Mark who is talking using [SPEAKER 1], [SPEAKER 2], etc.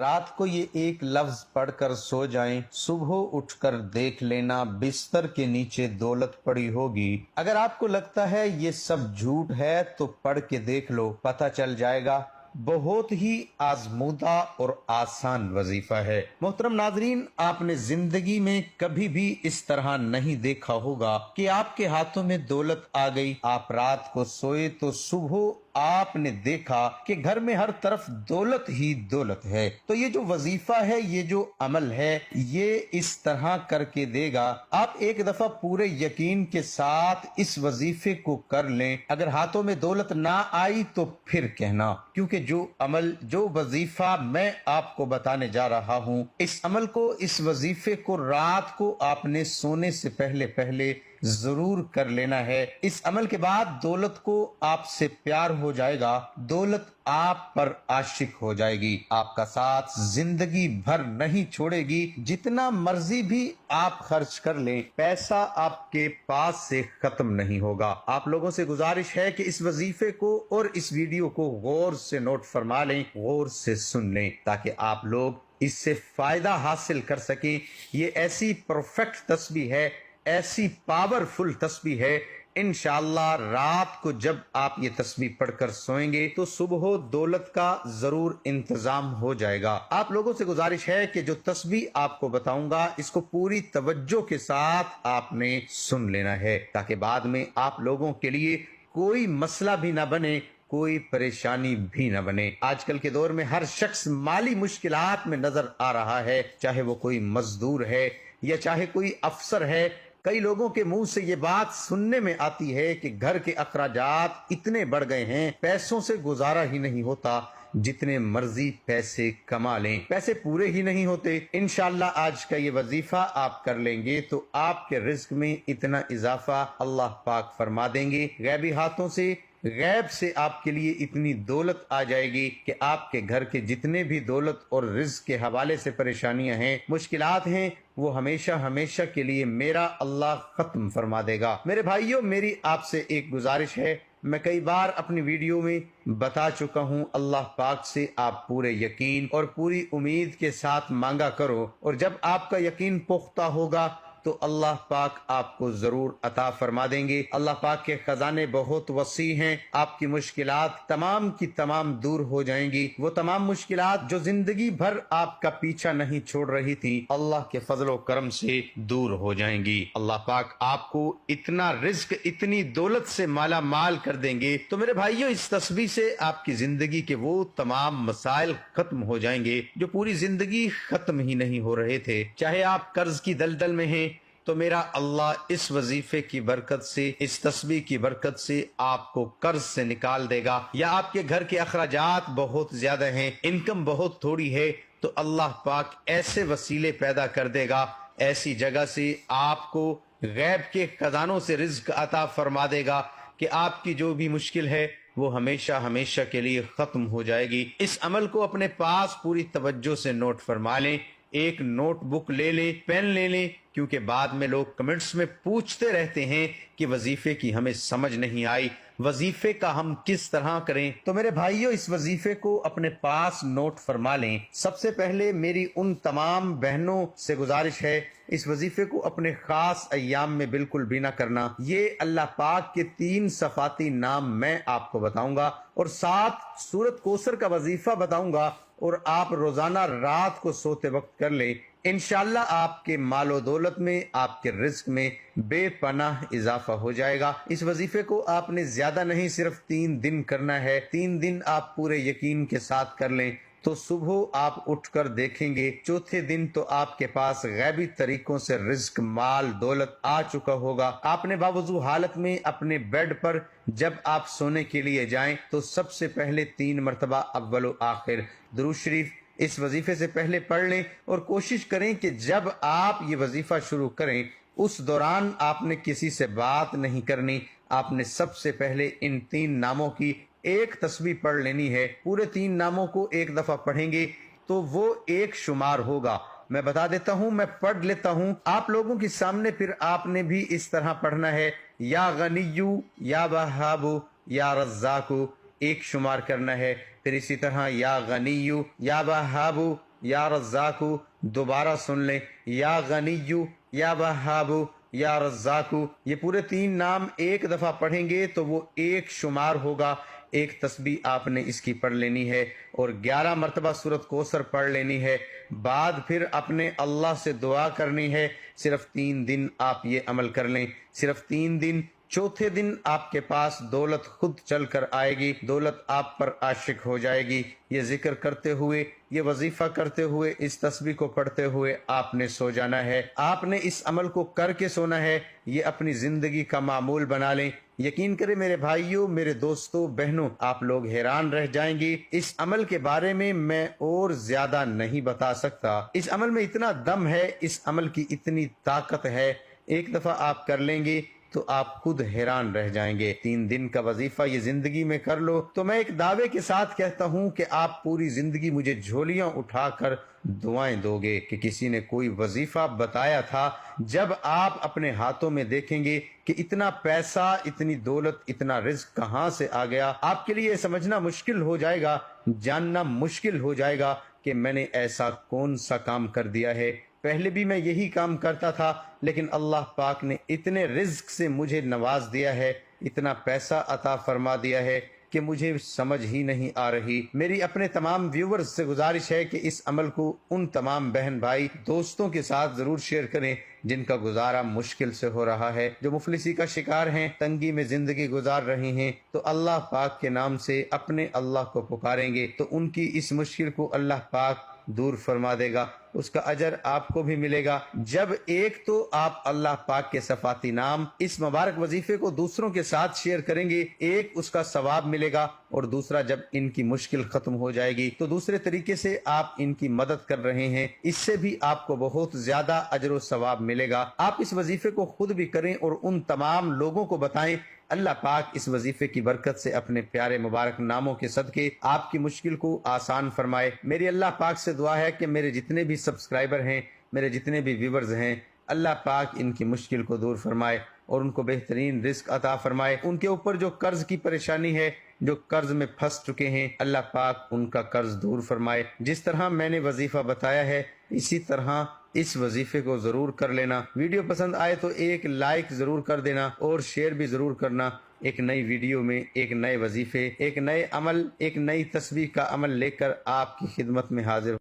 [SPEAKER 1] رات کو یہ ایک لفظ پڑھ کر سو جائیں، صبح اٹھ کر دیکھ لینا بستر کے نیچے دولت پڑی ہوگی۔ اگر آپ کو لگتا ہے یہ سب جھوٹ ہے تو پڑھ کے دیکھ لو، پتہ چل جائے گا۔ بہت ہی آزمودہ اور آسان وظیفہ ہے۔ محترم ناظرین، آپ نے زندگی میں کبھی بھی اس طرح نہیں دیکھا ہوگا کہ آپ کے ہاتھوں میں دولت آ گئی، آپ رات کو سوئے تو صبح آپ نے دیکھا کہ گھر میں ہر طرف دولت ہی دولت ہے۔ تو یہ جو وظیفہ ہے، یہ جو عمل ہے، یہ اس طرح کر کے دے گا۔ آپ ایک دفعہ پورے یقین کے ساتھ اس وظیفے کو کر لیں، اگر ہاتھوں میں دولت نہ آئی تو پھر کہنا، کیونکہ جو عمل، جو وظیفہ میں آپ کو بتانے جا رہا ہوں، اس عمل کو، اس وظیفے کو رات کو آپ نے سونے سے پہلے ضرور کر لینا ہے۔ اس عمل کے بعد دولت کو آپ سے پیار ہو جائے گا، دولت آپ پر عاشق ہو جائے گی، آپ کا ساتھ زندگی بھر نہیں چھوڑے گی۔ جتنا مرضی بھی آپ خرچ کر لیں، پیسہ آپ کے پاس سے ختم نہیں ہوگا۔ آپ لوگوں سے گزارش ہے کہ اس وظیفے کو اور اس ویڈیو کو غور سے نوٹ فرما لیں، غور سے سن لیں، تاکہ آپ لوگ اس سے فائدہ حاصل کر سکیں۔ یہ ایسی پرفیکٹ تسبیح ہے، ایسی پاورفل تسبیح ہے، انشاءاللہ رات کو جب آپ یہ تسبیح پڑھ کر سوئیں گے تو صبح دولت کا ضرور انتظام ہو جائے گا۔ آپ لوگوں سے گزارش ہے کہ جو تسبیح آپ کو بتاؤں گا، اس کو پوری توجہ کے ساتھ آپ نے سن لینا ہے، تاکہ بعد میں آپ لوگوں کے لیے کوئی مسئلہ بھی نہ بنے، کوئی پریشانی بھی نہ بنے۔ آج کل کے دور میں ہر شخص مالی مشکلات میں نظر آ رہا ہے، چاہے وہ کوئی مزدور ہے یا چاہے کوئی افسر ہے۔ کئی لوگوں کے منہ سے یہ بات سننے میں آتی ہے کہ گھر کے اخراجات اتنے بڑھ گئے ہیں، پیسوں سے گزارا ہی نہیں ہوتا، جتنے مرضی پیسے کما لیں، پیسے پورے ہی نہیں ہوتے۔ انشاءاللہ آج کا یہ وظیفہ آپ کر لیں گے تو آپ کے رزق میں اتنا اضافہ اللہ پاک فرما دیں گے، غیبی ہاتھوں سے، غیب سے آپ کے لیے اتنی دولت آ جائے گی کہ آپ کے گھر کے جتنے بھی دولت اور رزق کے حوالے سے پریشانیاں ہیں، مشکلات ہیں، وہ ہمیشہ ہمیشہ کے لیے میرا اللہ ختم فرما دے گا۔ میرے بھائیوں، میری آپ سے ایک گزارش ہے، میں کئی بار اپنی ویڈیو میں بتا چکا ہوں، اللہ پاک سے آپ پورے یقین اور پوری امید کے ساتھ مانگا کرو، اور جب آپ کا یقین پختہ ہوگا تو اللہ پاک آپ کو ضرور عطا فرما دیں گے۔ اللہ پاک کے خزانے بہت وسیع ہیں، آپ کی مشکلات تمام کی تمام دور ہو جائیں گی۔ وہ تمام مشکلات جو زندگی بھر آپ کا پیچھا نہیں چھوڑ رہی تھی، اللہ کے فضل و کرم سے دور ہو جائیں گی۔ اللہ پاک آپ کو اتنا رزق، اتنی دولت سے مالا مال کر دیں گے۔ تو میرے بھائیوں، اس تسبیح سے آپ کی زندگی کے وہ تمام مسائل ختم ہو جائیں گے جو پوری زندگی ختم ہی نہیں ہو رہے تھے۔ چاہے آپ قرض کی دلدل میں ہیں تو میرا اللہ اس وظیفے کی برکت سے، اس تسبیح کی برکت سے آپ کو قرض سے نکال دے گا، یا آپ کے گھر کے اخراجات بہت زیادہ ہیں، انکم بہت تھوڑی ہے، تو اللہ پاک ایسے وسیلے پیدا کر دے گا، ایسی جگہ سے آپ کو غیب کے خزانوں سے رزق عطا فرما دے گا کہ آپ کی جو بھی مشکل ہے وہ ہمیشہ ہمیشہ کے لیے ختم ہو جائے گی۔ اس عمل کو اپنے پاس پوری توجہ سے نوٹ فرما لیں، ایک نوٹ بک لے لیں، پین لے لیں، کیونکہ بعد میں لوگ کمنٹس میں پوچھتے رہتے ہیں کہ وظیفے کی ہمیں سمجھ نہیں آئی، وظیفے کا ہم کس طرح کریں۔ تو میرے بھائیوں، اس وظیفے کو اپنے پاس نوٹ فرما لیں۔ سب سے پہلے میری ان تمام بہنوں سے گزارش ہے، اس وظیفے کو اپنے خاص ایام میں بالکل بھی نہ کرنا۔ یہ اللہ پاک کے 3 صفاتی نام میں آپ کو بتاؤں گا، اور ساتھ سورت کوثر کا وظیفہ بتاؤں گا، اور آپ روزانہ رات کو سوتے وقت کر لیں۔ انشاءاللہ آپ کے مال و دولت میں، آپ کے رزق میں بے پناہ اضافہ ہو جائے گا۔ اس وظیفے کو آپ نے زیادہ نہیں، صرف 3 دن کرنا ہے۔ 3 دن آپ پورے یقین کے ساتھ کر لیں تو صبح آپ اٹھ کر دیکھیں گے، چوتھے دن تو آپ کے پاس غیبی طریقوں سے رزق، مال، دولت آ چکا ہوگا۔ آپ نے باوضو حالت میں اپنے بیڈ پر جب آپ سونے کے لیے جائیں تو سب سے پہلے 3 مرتبہ اول و آخر درود شریف اس وظیفے سے پہلے پڑھ لیں، اور کوشش کریں کہ جب آپ یہ وظیفہ شروع کریں اس دوران آپ نے کسی سے بات نہیں کرنی۔ آپ نے سب سے پہلے ان 3 ناموں کی ایک تسبیح پڑھ لینی ہے۔ پورے 3 ناموں کو ایک دفعہ پڑھیں گے تو وہ ایک شمار ہوگا۔ میں بتا دیتا ہوں، میں پڑھ لیتا ہوں آپ لوگوں کے سامنے، پھر آپ نے بھی اس طرح پڑھنا ہے۔ یا غنیو، یا وہاب، یا رزاق، ایک شمار کرنا ہے. پھر اسی طرح یا غنیو، یا وہابو، یا رزاقو دوبارہ سن لیں. یا غنیو، یا وہابو، یا رزاقو، یہ پورے 3 نام ایک دفعہ پڑھیں گے تو وہ ایک شمار ہوگا. ایک تسبیح آپ نے اس کی پڑھ لینی ہے اور 11 مرتبہ سورۃ کوثر پڑھ لینی ہے. بعد پھر اپنے اللہ سے دعا کرنی ہے. صرف 3 دن آپ یہ عمل کر لیں، صرف 3 دن. چوتھے دن آپ کے پاس دولت خود چل کر آئے گی، دولت آپ پر عاشق ہو جائے گی. یہ ذکر کرتے ہوئے، یہ وظیفہ کرتے ہوئے، اس تسبیح کو پڑھتے ہوئے آپ نے سو جانا ہے. آپ نے اس عمل کو کر کے سونا ہے. یہ اپنی زندگی کا معمول بنا لیں. یقین کریں میرے بھائیوں، میرے دوستوں، بہنوں، آپ لوگ حیران رہ جائیں گے. اس عمل کے بارے میں اور زیادہ نہیں بتا سکتا. اس عمل میں اتنا دم ہے، اس عمل کی اتنی طاقت ہے. ایک دفعہ آپ کر لیں گے تو آپ خود حیران رہ جائیں گے. 3 دن کا وظیفہ یہ زندگی میں کر لو تو میں ایک دعوے کے ساتھ کہتا ہوں کہ آپ پوری زندگی مجھے جھولیاں اٹھا کر دعائیں دو گے کہ کسی نے کوئی وظیفہ بتایا تھا. جب آپ اپنے ہاتھوں میں دیکھیں گے کہ اتنا پیسہ، اتنی دولت، اتنا رزق کہاں سے آ گیا، آپ کے لیے سمجھنا مشکل ہو جائے گا، جاننا مشکل ہو جائے گا کہ میں نے ایسا کون سا کام کر دیا ہے. پہلے بھی میں یہی کام کرتا تھا، لیکن اللہ پاک نے اتنے رزق سے مجھے نواز دیا ہے، اتنا پیسہ عطا فرما دیا ہے کہ مجھے سمجھ ہی نہیں آ رہی. میری اپنے تمام ویورز سے گزارش ہے کہ اس عمل کو ان تمام بہن بھائی دوستوں کے ساتھ ضرور شیئر کریں جن کا گزارا مشکل سے ہو رہا ہے، جو مفلسی کا شکار ہیں، تنگی میں زندگی گزار رہے ہیں. تو اللہ پاک کے نام سے اپنے اللہ کو پکاریں گے تو ان کی اس مشکل کو اللہ پاک دور فرما دے گا. اس کا اجر آپ کو بھی ملے گا. جب ایک تو آپ اللہ پاک کے صفاتی نام، اس مبارک وظیفے کو دوسروں کے ساتھ شیئر کریں گے، ایک اس کا ثواب ملے گا، اور دوسرا جب ان کی مشکل ختم ہو جائے گی تو دوسرے طریقے سے آپ ان کی مدد کر رہے ہیں، اس سے بھی آپ کو بہت زیادہ اجر و ثواب ملے گا. آپ اس وظیفے کو خود بھی کریں اور ان تمام لوگوں کو بتائیں. اللہ پاک اس وظیفے کی برکت سے اپنے پیارے مبارک ناموں کے صدقے آپ کی مشکل کو آسان فرمائے. میری اللہ پاک سے دعا ہے کہ میرے جتنے بھی سبسکرائبر ہیں، میرے جتنے بھی ویورز ہیں، اللہ پاک ان کی مشکل کو دور فرمائے اور ان کو بہترین رزق عطا فرمائے. ان کے اوپر جو قرض کی پریشانی ہے، جو قرض میں پھنس چکے ہیں، اللہ پاک ان کا قرض دور فرمائے. جس طرح میں نے وظیفہ بتایا ہے اسی طرح اس وظیفے کو ضرور کر لینا. ویڈیو پسند آئے تو ایک لائک ضرور کر دینا اور شیئر بھی ضرور کرنا. ایک نئی ویڈیو میں ایک نئے وظیفے، ایک نئے عمل، ایک نئی تسبیح کا عمل لے کر آپ کی خدمت میں حاضر